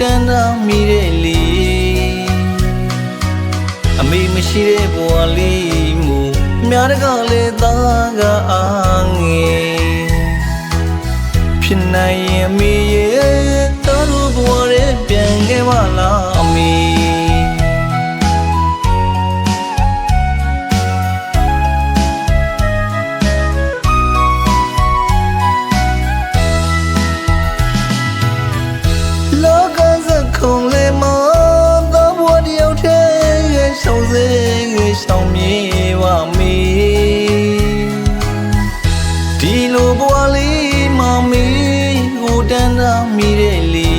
တန်းတာမိတဲ့လေအမေမရှိတဲ့ဘဝလေးမူများတကလည်းသားကအားငယ်ဖြစ်နိုင်ရင်အမေရဲ့တော်တို့ဘဝရဲ့ပြန်ခဲ့ပါလားအမေခုံလေးမသောဘဝတယောက်တည်းရှောင်းစေငွေရှောင်းမြေဝမေဒီလိုဘဝလေးမမေကိုတန်းတာမိတဲ့လေ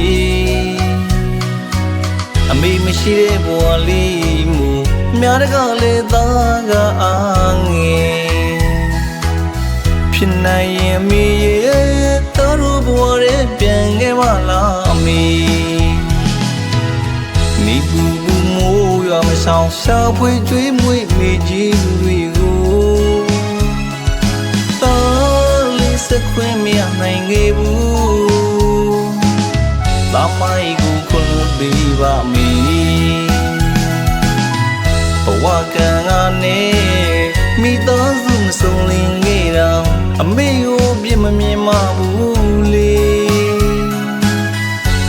အမေမရှိတဲ့ဘဝလေးမူများတကလည်းသားကအားငယ်ဖြစ်နိုင်ရင်အမေရဲ့တော်တို့ဘဝရဲ့ပြန်ခဲ့ပါလားအမေနေပူပူမိုးရွာမဆောင်ရှာဖွေကျွေးမွေးမိကြီးလူတွေကိုတားလေးစခွင့်မရနိုင်ခဲ့ဘူးလာမိုက်ကိုခွန်ပေးပါမည်ဘဝကံကနေမိသားစုမဆုံးလင်းခဲ့တော့အမေကိုပြစ်မမြင်မဘူးလေ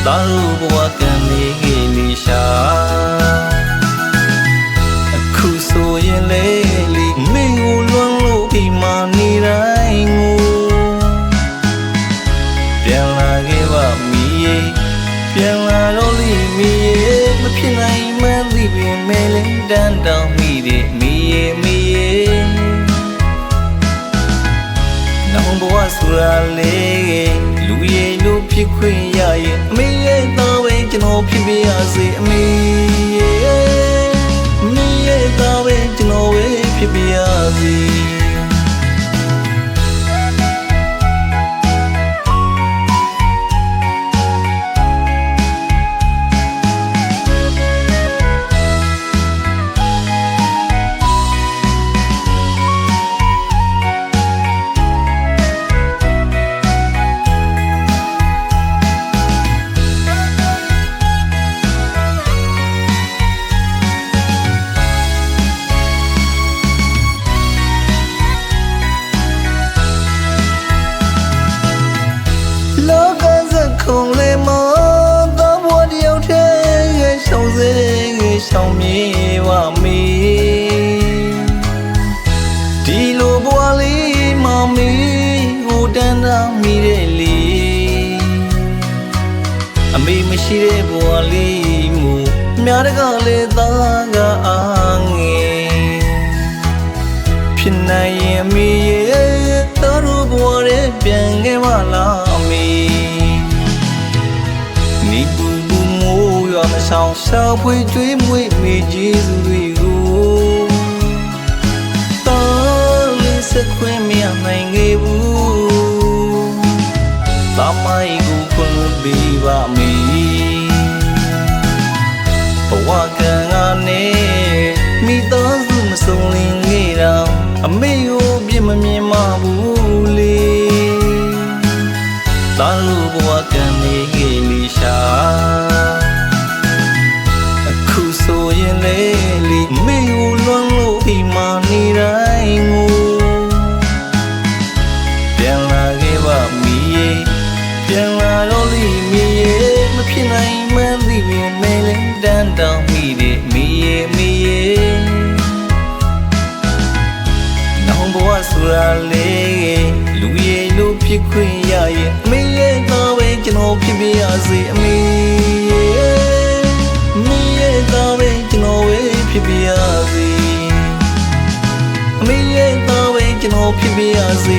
တားလို့ဘဝကံလေးရှာအခုဆိုရင်လေမင်းကိုလွန်လို့ဒီမှာနေတိုင်းကိုပြန်လာခဲ့ပါမီးပြန်လာတော့လိမီးမဖြစ်နိုင်မှန်းသိပေမဲ့လည်းတန်းတောင်မိတဲ့မီးနောက်ဘဝဆိုတာလေလူရဲ့လို့ဖြစ်ခွင့်ရရဲ့အမေရဲ့သားပဲကျွန်တော်ဖြစ်ပြရစေအမေရဲ့သားပဲကျွန်တော်ပဲဖြစ်ပြရစေခုံလေးမသောဘဝတယောက်တည်းရှောင်းစေငွေရှောင်းမြေဝမေဒီလိုဘဝလေးမမေကိုတန်းတာမိတဲ့လေအမေမရှိတဲ့ဘဝလေးမူများတကလည်းသားကအားငယ်ဖြစ်နိုင်ရင်အမေရဲ့တော်တို့ဘဝရဲ့ပြန်ခဲ့ပါလားအမေနေပူပူမိုးရွာမဆောင်ရှာဖွေကျွေးမွေးမိကြီးစုတွေကိုတားလေးစခွင့်မရနိုင်ခဲ့ဘူးတားမိုက်ကိုခွန်ပေးပါမည်ဘဝကံကနေမိသားစုမဆုံးလင်းခဲ့တော့အမေကိုပြစ်မမြင်မဘူးလေတားလို့ဘဝကံနေခဲ့လိရှာအခုဆိုရင်လေမေကိုလွန်လို့ဒီမှာနေတိုင်းကိုပြန်လာခဲ့ပါမီးပြန်လာတော့လိမီးမဖြစ်နိုင်မှန်းသိပေမဲ့လည်းတန်းတောင်မိတဲ့မီးနောက်ဘဝဆိုတာလေလူရဲ့လို့ဖြစ်ခွင့်ရရဲ့အမေရဲ့သားပဲကျွန်တော်ဖြစ်ပြရစေအမေရဲ့သားပဲကျွန်တော်ပဲဖြစ်ပြရစေအမေရဲ့သားပဲကျွန်တော်ဖြစ်ပြရစေ